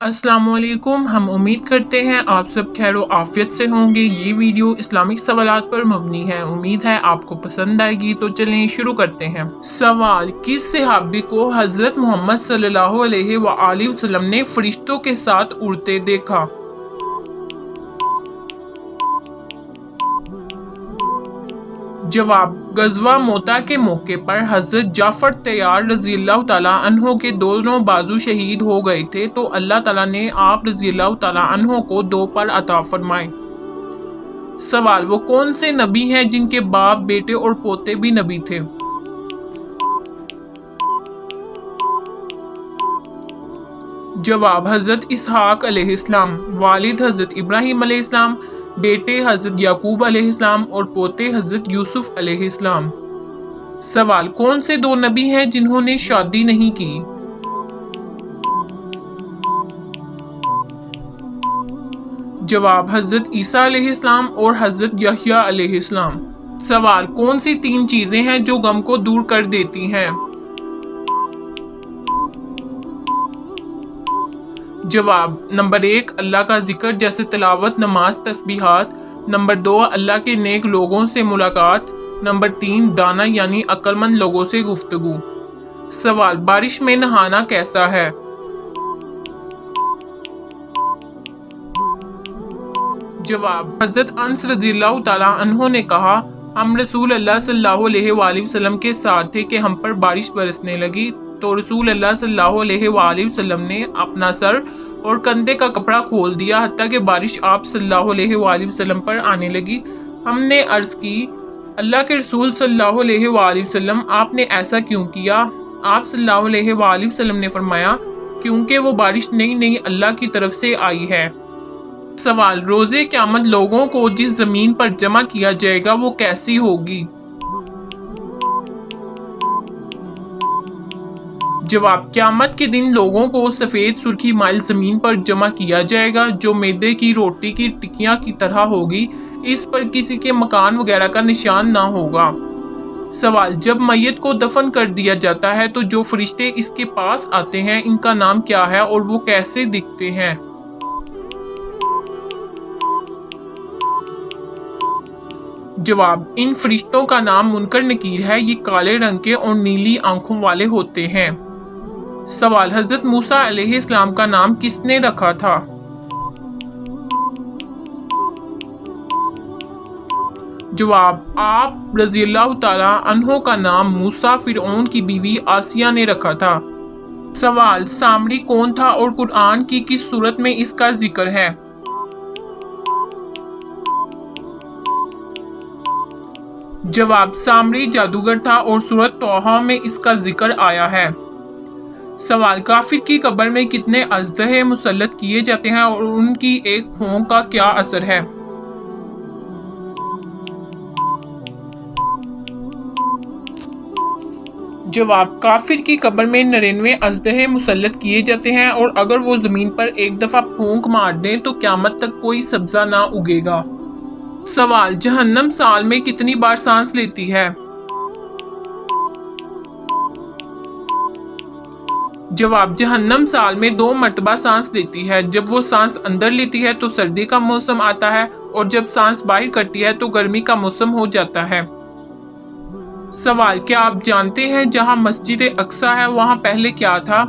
अस्सलाम वालेकुम। हम उम्मीद करते हैं आप सब खैर व आफियत से होंगे। ये वीडियो इस्लामिक सवालात पर मबनी है। उम्मीद है आपको पसंद आएगी। तो चलें शुरू करते हैं। सवाल, किस सहाबी को हजरत मोहम्मद सल्लल्लाहु अलैहि वसल्लम ने फरिश्तों के साथ उड़ते देखा? जवाब, गज़वा मोता के मौके पर हजरत जाफर तैयार रज़ियल्लाहु ताला अन्हो के दोनों बाजू शहीद हो गए थे, तो अल्लाह ताला ने आप रज़ियल्लाहु ताला अन्हो को 2 पर अता फरमाए। सवाल, वो कौन से नबी हैं जिनके बाप, बेटे और पोते भी नबी थे? जवाब, हजरत इसहाक अलैहिस्सलाम। वालिद हजरत इब्राहिम अलैहिस्सलाम, बेटे हजरत याकूब अलैहिस्सलाम और पोते हजरत यूसुफ अलैहिस्सलाम। सवाल, कौन से 2 नबी हैं जिन्होंने शादी नहीं की? जवाब, हजरत ईसा अलैहिस्सलाम और हजरत यहया अलैहिस्सलाम। सवाल, कौन सी 3 चीजें हैं जो गम को दूर कर देती हैं? जवाब, नंबर 1 अल्लाह का जिक्र जैसे तिलावत, नमाज, तस्बीहात। नंबर 2 अल्लाह के नेक लोगों से मुलाकात। नंबर 3 दाना यानी अक्लमंद लोगों से गुफ्तगू। सवाल, बारिश में नहाना कैसा है? जवाब, हजरत अनस रज़ियल्लाहु ताला अन्हो ने कहा, हम रसूल अल्लाह सल्लल्लाहु अलैहि वसल्लम के साथ थे कि हम पर बारिश बरसने लगी, तो रसूल अल्लाह सल्लल्लाहु अलैहि वसल्लम ने अपना सर और कंधे का कपड़ा खोल दिया हत्ता कि बारिश आप सल्लल्लाहु अलैहि वसल्लम पर आने लगी। हमने अर्ज की, अल्लाह के रसूल सल्लल्लाहु अलैहि वसल्लम, आपने ऐसा क्यों किया? आप सल्लल्लाहु अलैहि वसल्लम ने फरमाया, क्योंकि वो बारिश नई नई अल्लाह की तरफ से आई है। सवाल, रोज़े क़यामत लोगों को जिस ज़मीन पर जमा किया जाएगा वो कैसी होगी? जवाब, क़यामत के दिन लोगों को सफ़ेद सुर्खी माइल ज़मीन पर जमा किया जाएगा जो मैदे की रोटी की टिक्कियाँ की तरह होगी। इस पर किसी के मकान वगैरह का निशान ना होगा। सवाल, जब मैयत को दफन कर दिया जाता है तो जो फरिश्ते इसके पास आते हैं इनका नाम क्या है और वो कैसे दिखते हैं? जवाब, इन फरिश्तों का नाम मुनकर नकीर है। ये काले रंग के और नीली आंखों वाले होते हैं। सवाल, हजरत मूसा अलैहिस्सलाम का नाम किसने रखा था? जवाब, आप रज़ियल्लाहु ताला अन्हो का नाम मूसा फिरौन की बीवी आसिया ने रखा था। सवाल, सामरी कौन था और कुरान की किस सूरत में इसका जिक्र है? जवाब, सामरी जादूगर था और सूरत तौहा में इसका जिक्र आया है। सवाल, काफिर की कब्र में कितने अजदहे मुसल्लत किए जाते हैं और उनकी एक भौंक का क्या असर है? जवाब, काफिर की कब्र में 99 अजदहे मुसल्लत किए जाते हैं और अगर वो जमीन पर एक दफा फूंक मार दें तो क़यामत तक कोई सब्जा ना उगेगा। सवाल, जहन्नम साल में कितनी बार सांस लेती है? जवाब, जहन्नम साल में 2 मरतबा सांस लेती है। जब वो सांस अंदर लेती है तो सर्दी का मौसम आता है और जब सांस बाहर करती है तो गर्मी का मौसम हो जाता है। सवाल, क्या आप जानते हैं जहां मस्जिद अक्सा है वहां पहले क्या था?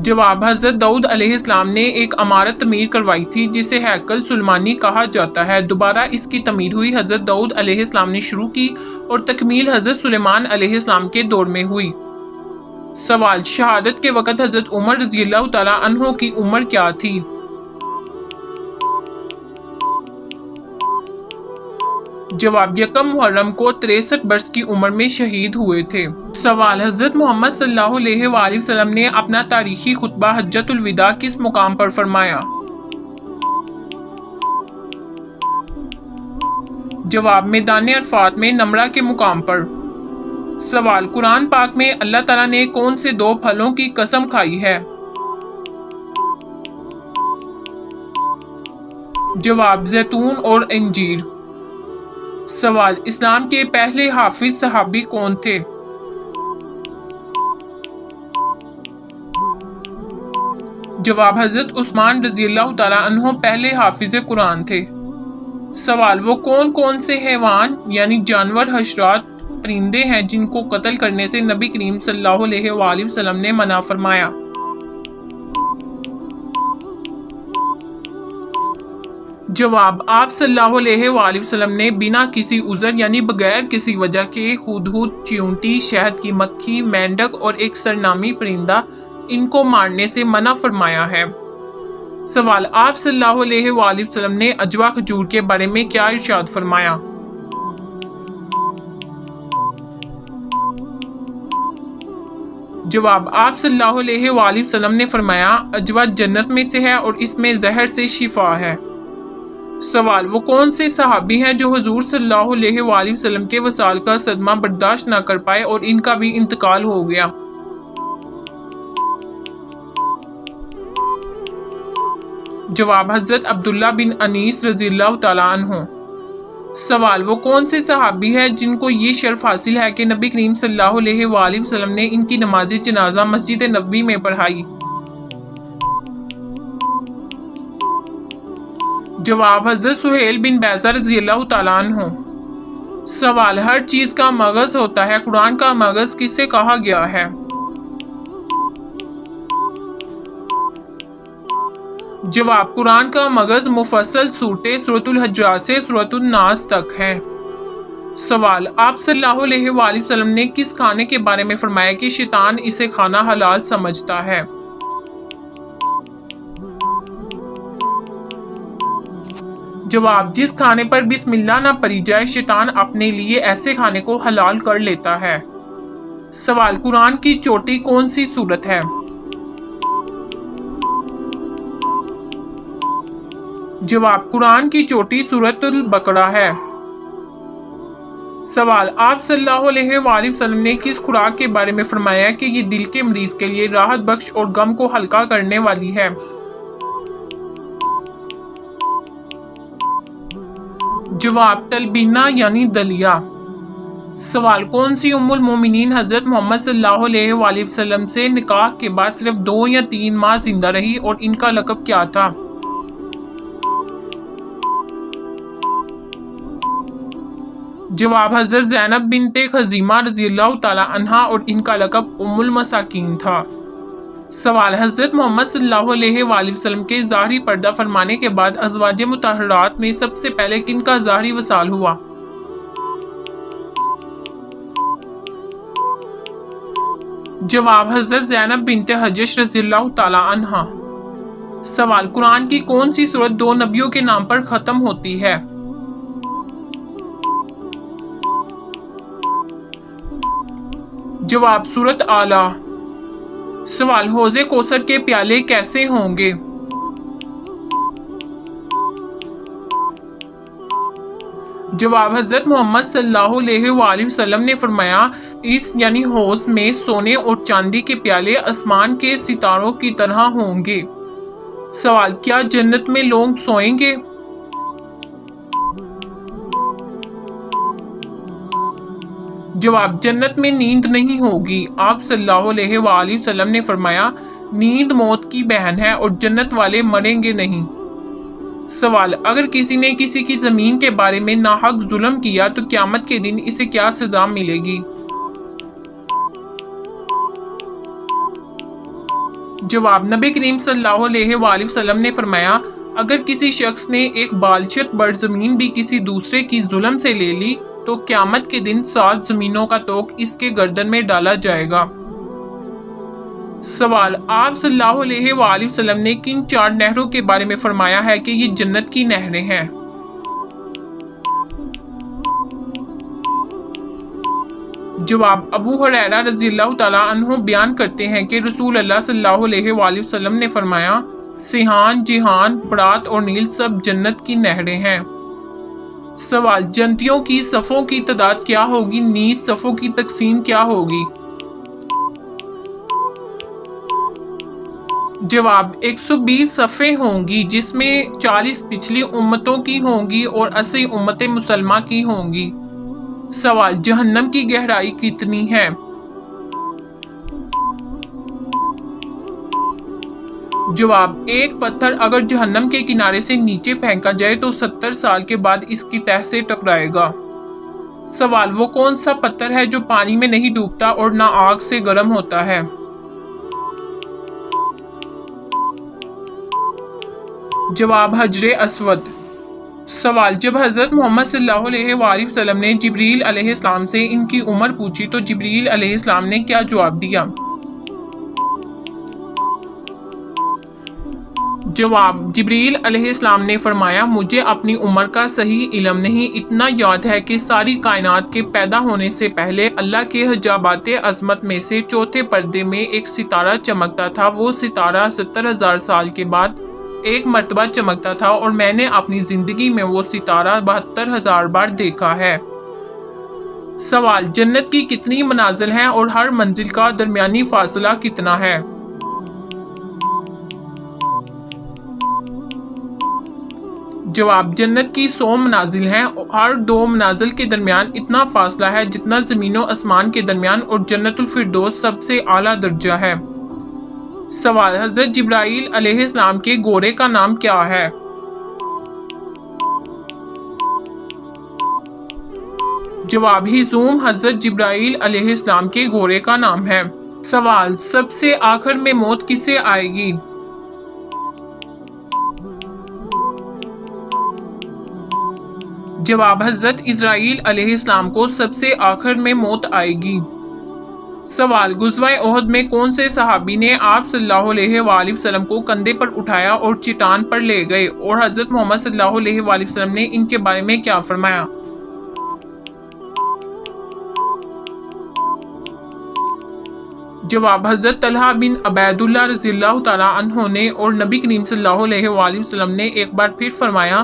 जवाब, हजरत दाऊद अलैहिस्सलाम ने एक इमारत तमीर करवाई थी जिसे हैकल सुलेमानी कहा जाता है। दोबारा इसकी तमीर हुई हजरत दाऊद अलैहिस्सलाम ने शुरू की और तकमील हजरत सुलेमान अलैहिस्सलाम के दौर में हुई। सवाल, शहादत के वक़्त हजरत उमर रज़ियल्लाहु ताला अन्हो की उम्र क्या थी? जवाब, यकम मुहर्रम को 63 वर्ष की उम्र में शहीद हुए थे। सवाल, हजरत मोहम्मद सल्लल्लाहु अलैहि वसल्लम ने अपना तारीखी खुतबा हज्जतुल विदा किस मुकाम पर फरमाया? जवाब, मैदान अरफात में नमरा के मुकाम पर। सवाल, कुरान पाक में अल्लाह ताला ने कौन से 2 फलों की कसम खाई है? जवाब, जैतून और अंजीर। सवाल, इस्लाम के पहले हाफिज सहाबी कौन थे? जवाब हजरत उस्मान रजी अल्लाह ताला अन्हो पहले हाफिज कुरान थे। सवाल वो कौन कौन से हैवान यानी जानवर, हशरात, परिंदे हैं जिनको कत्ल करने से नबी करीम सल्लल्लाहु अलैहि वसल्लम ने मना फरमाया? जवाब आप सल्लल्लाहु अलैहि वसल्लम ने बिना किसी उज़र यानी बगैर किसी वजह के हुदहुद, चींटी, शहद की मक्खी, मेंढक और एक सरनामी परिंदा इनको मारने से मना फरमाया है। सवाल आप सल्लल्लाहु अलैहि वसल्लम ने अजवा खजूर के बारे में क्या इरशाद फरमाया? जवाब आप सल्लल्लाहु अलैहि वसल्लम ने फरमाया अजवा जन्नत में से है और इसमें जहर से शिफा है। सवाल वो कौन से सहाबी हैं जो हुजूर सल्लल्लाहु अलैहि वसल्लम के वसाल का सदमा बर्दाश्त न कर पाए और इनका भी इंतकाल हो गया? जवाब हजरत अब्दुल्ला बिन अनीस रज़ियल्लाहु ताला अन्हु। सवाल वो कौन से सहाबी है जिनको ये शर्फ हासिल है कि नबी करीम सल्लल्लाहु अलैहि वसल्लम ने इनकी नमाज जनाजा मस्जिद नबवी में पढ़ाई? जवाब हजरत सुहेल बिन बैज़ा रज़ियल्लाहु ताला अन्हु। सवाल हर चीज का मगज होता है, कुरान का मगज किसे कहा गया है? जवाब कुरान का मगज मुफस्सल सूरतें सूरतुल हुजरात से सूरतुल नास तक है। सवाल आप सल्लल्लाहु अलैहि वसल्लम ने किस खाने के बारे में फरमाया कि शैतान इसे खाना हलाल समझता है? जवाब जिस खाने पर बिस्मिल्लाह ना पढ़ी जाए शैतान अपने लिए ऐसे खाने को हलाल कर लेता है। सवाल कुरान की चोटी कौन सी सूरत है? जवाब कुरान की चोटी सूरतुल बकरा है। सवाल आप सल्लल्लाहु अलैहि वसल्लम ने किस खुराक के बारे में फरमाया कि ये दिल के मरीज के लिए राहत बख्श और गम को हल्का करने वाली है? जवाब तलबीना यानी दलिया। सवाल कौन सी उम्मुल मोमिनीन हजरत मोहम्मद सल्लल्लाहु अलैहि वसल्लम से निकाह के बाद सिर्फ 2 या 3 माह जिंदा रही और इनका लक़ब क्या था? जवाब हजरत ज़ैनब बिनते खज़ीमा रज़ियल्लाहु ताला अन्हा और इनका लक़ब उम्मुल मसाकीन था। सवाल हजरत मोहम्मद सल्लल्लाहु अलैहि वसल्लम के ज़ाहरी पर्दा फरमाने के बाद अज़वाज मुतहहरात में सबसे पहले किनका ज़ाहरी वसाल हुआ? जवाब हजरत ज़ैनब बिनते हजश रज़ियल्लाहु ताला अन्हा। सवाल कुरान की कौन सी सूरत 2 नबियों के नाम पर ख़त्म होती है? जवाब सूरत आला। सवाल हौज़े कौसर के प्याले कैसे होंगे? जवाब हजरत मोहम्मद सल्लल्लाहु अलैहि वसल्लम ने फरमाया इस यानी हौज़ में सोने और चांदी के प्याले आसमान के सितारों की तरह होंगे। सवाल क्या जन्नत में लोग सोएंगे? जवाब जन्नत में नींद नहीं होगी। आप सल्लल्लाहु अलैहि वसल्लम ने फरमाया नींद मौत की बहन है और जन्नत वाले मरेंगे नहीं। सवाल अगर किसी ने किसी की जमीन के बारे में नाहक जुल्म किया तो क़यामत के दिन इसे क्या सजा मिलेगी? जवाब नबी करीम सल्लल्लाहु अलैहि वसल्लम ने फरमाया अगर किसी शख्स ने एक बालशत बड़ जमीन भी किसी दूसरे की जुल्म से ले ली तो क़यामत के दिन 7 जमीनों का तोक इसके गर्दन में डाला जाएगा। सवाल आप सल्लल्लाहु अलैहि वसल्लम ने किन 4 नहरों के बारे में फरमाया है कि ये जन्नत की नहरें हैं? जवाब अबू हुरैरा रज़ियल्लाहु ताला अन्हु बयान करते हैं कि रसूल अल्लाह सल्लल्लाहु अलैहि वसल्लम ने फरमाया सिहान, जिहान, फरात और नील सब जन्नत की नहरें हैं। सवाल जन्नतियों की सफ़ों की तादाद क्या होगी? नीज सफ़ों की तकसीम क्या होगी? जवाब 120 सफ़े होंगी जिसमें 40 पिछली उम्मतों की होंगी और 80 उम्मत मुसलमा की होंगी। सवाल जहन्नम की गहराई कितनी है? جواب: ایک پتھر اگر جہنم کے کنارے سے نیچے پھینکا جائے تو 70 سال کے بعد اس کی تہ سے ٹکرائے گا۔ سوال: وہ کون سا پتھر ہے جو پانی میں نہیں ڈوبتا اور نہ آگ سے گرم ہوتا ہے؟ جواب: حجر اسود۔ سوال: جب حضرت محمد صلی اللہ علیہ وآلہ وسلم نے جبریل علیہ السلام سے ان کی عمر پوچھی تو جبریل علیہ السلام نے کیا جواب دیا؟ جواب: جبریل علیہ السلام نے فرمایا، مجھے اپنی عمر کا صحیح علم نہیں، اتنا یاد ہے کہ ساری کائنات کے پیدا ہونے سے پہلے اللہ کے حجابات عظمت میں سے چوتھے پردے میں ایک ستارہ چمکتا تھا۔ وہ ستارہ 70,000 سال کے بعد ایک مرتبہ چمکتا تھا اور میں نے اپنی زندگی میں وہ ستارہ 72,000 بار دیکھا ہے۔ سوال: جنت کی کتنی منازل ہیں اور ہر منزل کا درمیانی فاصلہ کتنا ہے؟ جواب: جنت کی 100 منازل ہیں، ہر 2 منازل کے درمیان اتنا فاصلہ ہے جتنا زمین و آسمان کے درمیان، اور جنت الفردوس سب سے اعلیٰ درجہ ہے۔ سوال: حضرت جبرائیل علیہ السلام کے گھوڑے کا نام کیا ہے؟ جواب: ہیزوم حضرت جبرائیل علیہ السلام کے گھوڑے کا نام ہے۔ سوال: سب سے آخر میں موت کسے آئے گی؟ جواب: حضرت اسرائیل علیہ السلام کو سب سے آخر میں موت آئے گی۔ سوال: غزوہ احد میں کون سے صحابی نے آپ صلی اللہ علیہ وآلہ وسلم کو کندھے پر اٹھایا اور چٹان پر لے گئے، اور حضرت محمد صلی اللہ علیہ وآلہ وسلم نے ان کے بارے میں کیا فرمایا؟ جواب: حضرت طلحہ بن عبید اللہ رضی اللہ تعالیٰ عنہ نے، اور نبی کریم صلی اللہ علیہ وآلہ وسلم نے ایک بار پھر فرمایا،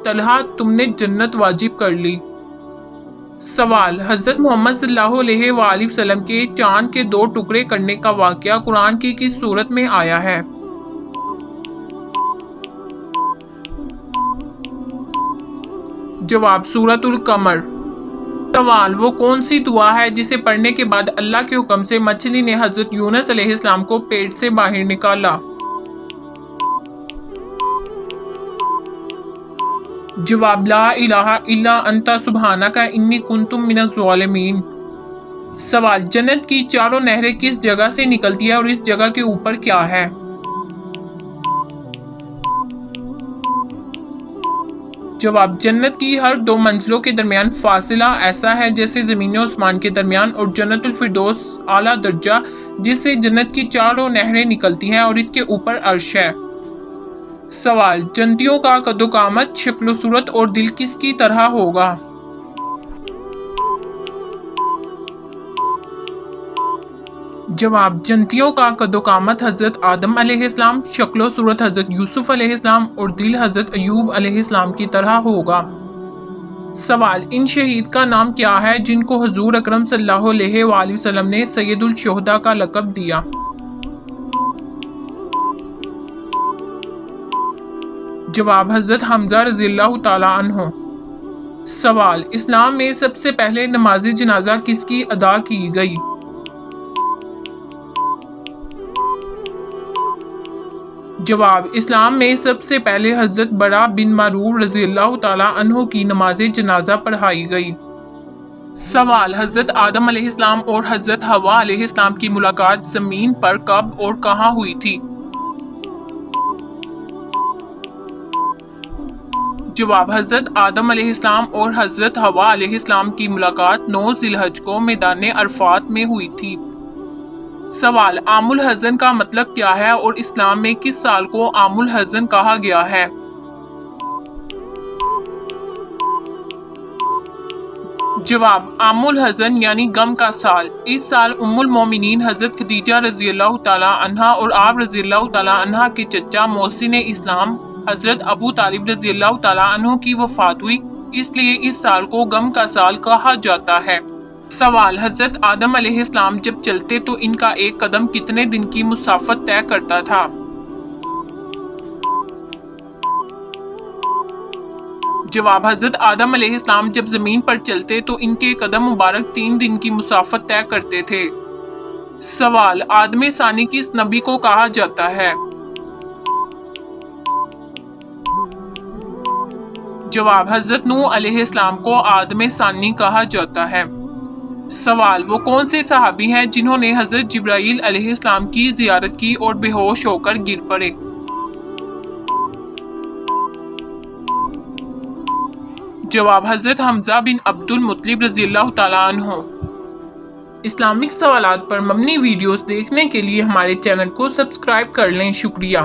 طلحہ تم نے جنت واجب کر لی۔ سوال: حضرت محمد صلی اللہ علیہ وآلہ وسلم کے چاند کے 2 ٹکڑے کرنے کا واقعہ قرآن کی کس سورت میں آیا ہے؟ جواب: سورۃ القمر۔ سوال: وہ کون سی دعا ہے جسے پڑھنے کے بعد اللہ کے حکم سے مچھلی نے حضرت یونس علیہ السلام کو پیٹ سے باہر نکالا؟ جواب: لا الہ الا انت سبحانک انی کنت من الظالمین۔ سوال: جنت کی 4 نہریں کس جگہ سے نکلتی ہیں اور اس جگہ کے اوپر کیا ہے؟ جواب: جنت کی ہر 2 منزلوں کے درمیان فاصلہ ایسا ہے جیسے زمین و آسمان کے درمیان، اور جنت الفردوس اعلیٰ درجہ جس سے جنت کی 4 نہریں نکلتی ہیں اور اس کے اوپر عرش ہے۔ سوال: جنتیوں کا قد و قامت، شکل و صورت اور دل کس کی طرح ہوگا؟ جواب: جنتیوں کا قد و قامت حضرت آدم علیہ السلام، شکل و صورت حضرت یوسف علیہ السلام اور دل حضرت ایوب علیہ السلام کی طرح ہوگا۔ سوال: ان شہید کا نام کیا ہے جن کو حضور اکرم صلی اللہ علیہ وآلہ وسلم نے سید الشہداء کا لقب دیا؟ جواب: حضرت حمزہ رضی اللہ تعالیٰ عنہ۔ سوال: اسلام میں سب سے پہلے نماز جنازہ کس کی ادا کی گئی؟ جواب: اسلام میں سب سے پہلے حضرت برا بن معرور رضی اللہ تعالیٰ عنہ کی نماز جنازہ پڑھائی گئی۔ سوال: حضرت آدم علیہ السلام اور حضرت حوا علیہ السلام کی ملاقات زمین پر کب اور کہاں ہوئی تھی؟ جواب: حضرت آدم علیہ السلام اور حضرت حوا علیہ السلام کی ملاقات 9 ذی الحجہ کو میدان عرفات میں ہوئی تھی۔ سوال: عام الحزن کا مطلب کیا ہے اور اسلام میں کس سال کو عام الحزن کہا گیا ہے؟ جواب: عام الحزن یعنی غم کا سال۔ اس سال ام المومنین حضرت خدیجہ رضی اللہ تعالیٰ عنہا اور آپ رضی اللہ تعالیٰ عنہ کے چچا محسن اسلام حضرت ابو طالب رضی اللہ تعالیٰ عنہ کی وفات ہوئی، اس لیے اس سال کو غم کا سال کہا جاتا ہے۔ سوال: حضرت آدم علیہ السلام جب چلتے تو ان کا ایک قدم کتنے دن کی مسافت طے کرتا تھا؟ جواب: حضرت آدم علیہ السلام جب زمین پر چلتے تو ان کے قدم مبارک 3 دن کی مسافت طے کرتے تھے۔ سوال: آدم ثانی کس نبی کو کہا جاتا ہے؟ جواب: حضرت نوح علیہ السلام کو آدم ثانی کہا جاتا ہے۔ سوال: وہ کون سے صحابی ہیں جنہوں نے حضرت جبرائیل علیہ السلام کی زیارت کی اور بے ہوش ہو کر گر پڑے؟ جواب: حضرت حمزہ بن عبد المطلب رضی اللہ تعالیٰ عنہ۔ اسلامک سوالات پر مبنی ویڈیوز دیکھنے کے لیے ہمارے چینل کو سبسکرائب کر لیں۔ شکریہ۔